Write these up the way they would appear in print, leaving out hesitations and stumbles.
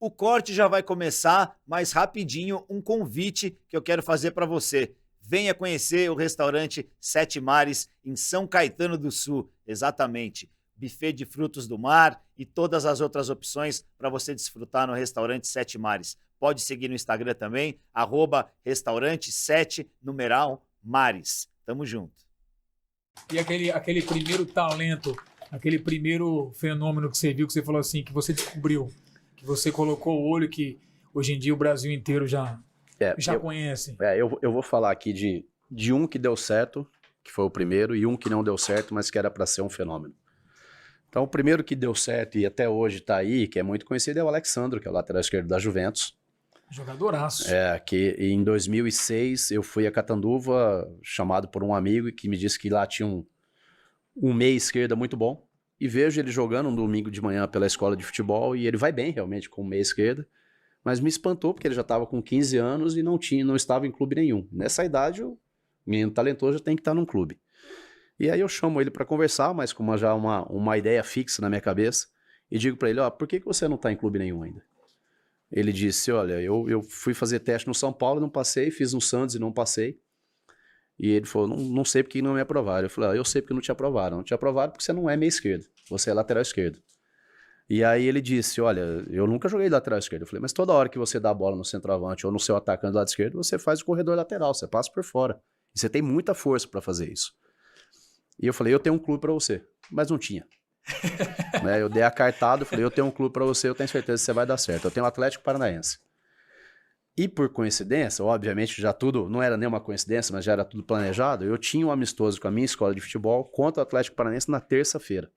O corte já vai começar, mas rapidinho um convite que eu quero fazer para você. Venha conhecer o restaurante Sete Mares em São Caetano do Sul, exatamente. Buffet de frutos do mar e todas as outras opções para você desfrutar no restaurante Sete Mares. Pode seguir no Instagram também, @restaurante 7 numeral Mares. Tamo junto. E aquele primeiro talento, aquele primeiro fenômeno que você viu, que você falou assim, que você descobriu, que você colocou o olho, que hoje em dia o Brasil inteiro já conhece. Eu vou falar aqui de um que deu certo, que foi o primeiro, e um que não deu certo, mas que era para ser um fenômeno. Então, o primeiro que deu certo e até hoje está aí, que é muito conhecido, é o Alexandro, que é o lateral esquerdo da Juventus. Jogadoraço. Que em 2006 eu fui a Catanduva, chamado por um amigo que me disse que lá tinha um meia esquerda muito bom. E vejo ele jogando um domingo de manhã pela escola de futebol e ele vai bem realmente com meia esquerda. Mas me espantou porque ele já estava com 15 anos e não estava em clube nenhum. Nessa idade, o menino talentoso já tem que estar num clube. E aí eu chamo ele para conversar, mas com já uma ideia fixa na minha cabeça, e digo para ele, por que você não está em clube nenhum ainda? Ele disse, olha, eu fui fazer teste no São Paulo, não passei, fiz no Santos e não passei. E ele falou, não sei porque não me aprovaram. Eu falei, eu sei porque não te aprovaram. Não te aprovaram porque você não é meia esquerda, você é lateral esquerdo. E aí ele disse, olha, eu nunca joguei lateral esquerdo. Eu falei, mas toda hora que você dá a bola no centroavante ou no seu atacante do lado esquerdo, você faz o corredor lateral, você passa por fora. E você tem muita força para fazer isso. E eu falei, eu tenho um clube para você. Mas não tinha. Eu dei a cartada, falei, eu tenho um clube para você, eu tenho certeza que você vai dar certo. Eu tenho o Atlético Paranaense. E por coincidência, obviamente já tudo, não era nenhuma coincidência, mas já era tudo planejado, eu tinha um amistoso com a minha escola de futebol contra o Atlético Paranaense na terça-feira.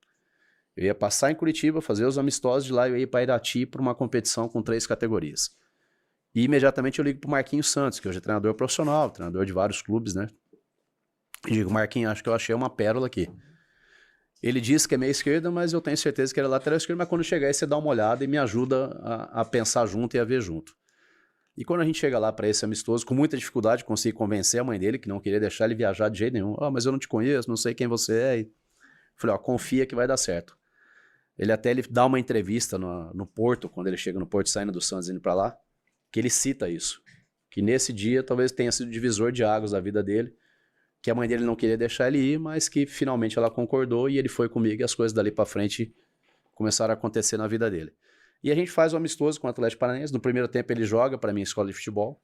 Eu ia passar em Curitiba, fazer os amistosos, de lá eu ia para Irati para uma competição com 3 categorias. E imediatamente eu ligo para o Marquinhos Santos, que hoje é treinador profissional, treinador de vários clubes, né? E digo, Marquinhos, acho que eu achei uma pérola aqui. Ele disse que é meia esquerda, mas eu tenho certeza que ele é lateral esquerdo, mas quando chegar aí você dá uma olhada e me ajuda a pensar junto e a ver junto. E quando a gente chega lá para esse amistoso, com muita dificuldade, consegui convencer a mãe dele que não queria deixar ele viajar de jeito nenhum. Mas eu não te conheço, não sei quem você é. E falei, confia que vai dar certo. Ele dá uma entrevista no Porto, quando ele chega no Porto, saindo do Santos indo para lá, que ele cita isso. Que nesse dia talvez tenha sido o divisor de águas da vida dele, que a mãe dele não queria deixar ele ir, mas que finalmente ela concordou e ele foi comigo e as coisas dali para frente começaram a acontecer na vida dele. E a gente faz o amistoso com o Atlético Paranaense. No primeiro tempo ele joga para minha escola de futebol,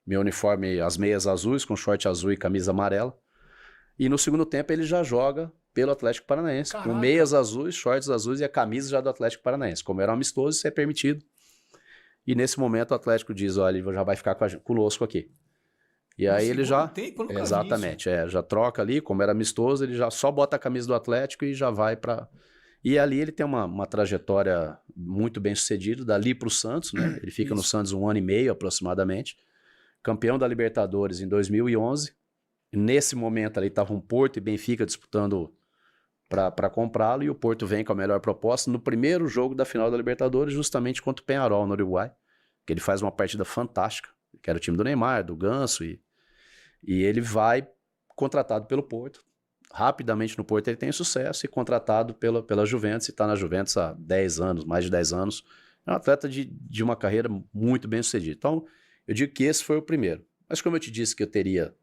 meu uniforme, as meias azuis, com short azul e camisa amarela. E no segundo tempo ele já joga pelo Atlético Paranaense, com meias azuis, shorts azuis e a camisa já do Atlético Paranaense. Como era um amistoso, isso é permitido. E nesse momento o Atlético diz, olha, ele já vai ficar conosco aqui. E aí ele já... Tempo, exatamente, já troca ali, como era amistoso, ele já só bota a camisa do Atlético e já vai para... E ali ele tem uma trajetória muito bem sucedida, dali para o Santos, né? Ele fica no Santos 1 ano e meio aproximadamente, campeão da Libertadores em 2011. Nesse momento ali estavam Porto e Benfica disputando para comprá-lo, e o Porto vem com a melhor proposta no primeiro jogo da final da Libertadores, justamente contra o Peñarol no Uruguai, que ele faz uma partida fantástica, que era o time do Neymar, do Ganso, e ele vai contratado pelo Porto. Rapidamente no Porto ele tem sucesso e contratado pela Juventus, e está na Juventus há 10 anos, mais de 10 anos. É um atleta de uma carreira muito bem sucedida. Então, eu digo que esse foi o primeiro. Mas como eu te disse que eu teria...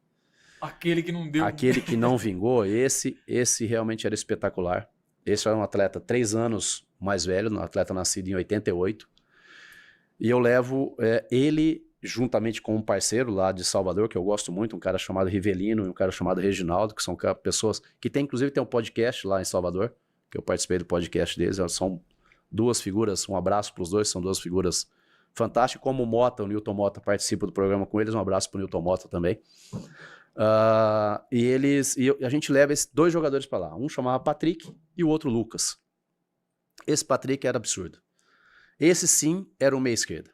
Aquele que não deu. Aquele que não vingou, esse realmente era espetacular. Esse era um atleta 3 anos mais velho, um atleta nascido em 88. E eu levo ele... juntamente com um parceiro lá de Salvador, que eu gosto muito, um cara chamado Rivelino e um cara chamado Reginaldo, que são pessoas que inclusive tem um podcast lá em Salvador, que eu participei do podcast deles. São 2 figuras, um abraço para os dois, são 2 figuras fantásticas. Como o Newton Mota participa do programa com eles, um abraço para o Newton Mota também. A gente leva esses 2 jogadores para lá, um chamava Patrick e o outro Lucas. Esse Patrick era absurdo. Esse sim era um meia esquerda.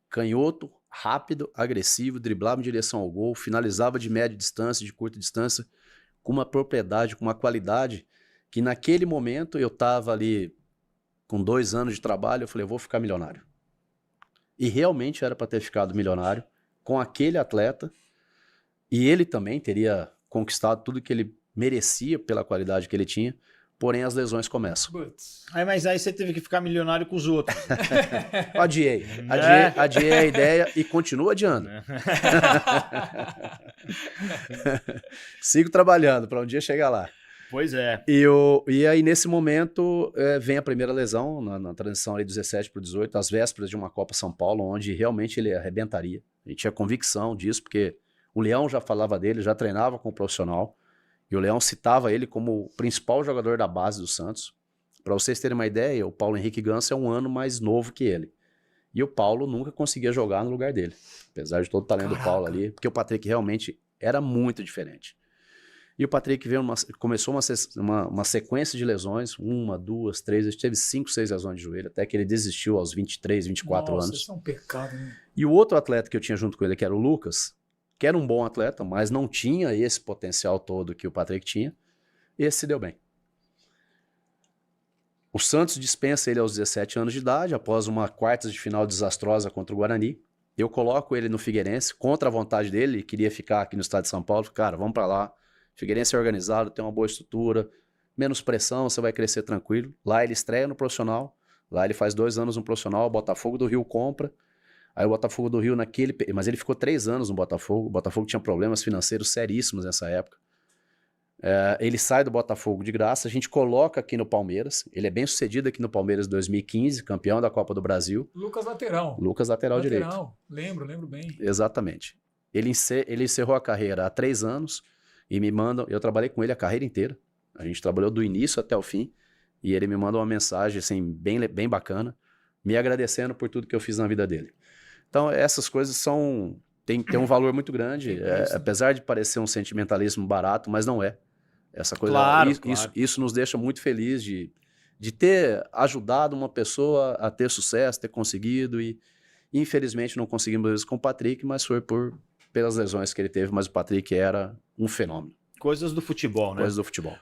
Canhoto, rápido, agressivo, driblava em direção ao gol, finalizava de média distância, de curta distância, com uma propriedade, com uma qualidade, que naquele momento eu estava ali com 2 anos de trabalho, eu falei, eu vou ficar milionário. E realmente era para ter ficado milionário com aquele atleta, e ele também teria conquistado tudo que ele merecia pela qualidade que ele tinha, porém as lesões começam. Putz. Mas aí você teve que ficar milionário com os outros. Adiei a ideia e continuo adiando. Sigo trabalhando para um dia chegar lá. Pois é. E aí, nesse momento, vem a primeira lesão, na transição ali 17 para o 18, às vésperas de uma Copa São Paulo, onde realmente ele arrebentaria. A gente tinha convicção disso, porque o Leão já falava dele, já treinava com o profissional, e o Leão citava ele como o principal jogador da base do Santos. Para vocês terem uma ideia, o Paulo Henrique Ganso é um ano mais novo que ele. E o Paulo nunca conseguia jogar no lugar dele, apesar de todo o talento do Paulo ali, porque o Patrick realmente era muito diferente. E o Patrick começou uma sequência de lesões, 1, 2, 3, ele teve 5, 6 lesões de joelho, até que ele desistiu aos 23, 24 anos. Isso é um pecado, né? E o outro atleta que eu tinha junto com ele, que era o Lucas, que era um bom atleta, mas não tinha esse potencial todo que o Patrick tinha, esse se deu bem. O Santos dispensa ele aos 17 anos de idade, após uma quartas de final desastrosa contra o Guarani. Eu coloco ele no Figueirense, contra a vontade dele, queria ficar aqui no estado de São Paulo. Cara, vamos para lá. Figueirense é organizado, tem uma boa estrutura, menos pressão, você vai crescer tranquilo. Lá ele estreia no profissional, lá ele faz 2 anos no profissional, o Botafogo do Rio compra. Aí o Botafogo do Rio mas ele ficou 3 anos no Botafogo, o Botafogo tinha problemas financeiros seríssimos nessa época. Ele sai do Botafogo de graça, a gente coloca aqui no Palmeiras, ele é bem sucedido aqui no Palmeiras 2015, campeão da Copa do Brasil. Lucas lateral direito. Lembro bem. Exatamente. Ele encerrou a carreira há 3 anos e me manda, eu trabalhei com ele a carreira inteira, a gente trabalhou do início até o fim, e ele me manda uma mensagem assim, bem bacana, me agradecendo por tudo que eu fiz na vida dele. Então essas coisas tem um valor muito grande, apesar de parecer um sentimentalismo barato, mas não é. Essa coisa, claro. Isso nos deixa muito felizes de ter ajudado uma pessoa a ter sucesso, ter conseguido, e infelizmente não conseguimos isso com o Patrick, mas foi pelas lesões que ele teve, mas o Patrick era um fenômeno. Coisas do futebol, né? Coisas do futebol.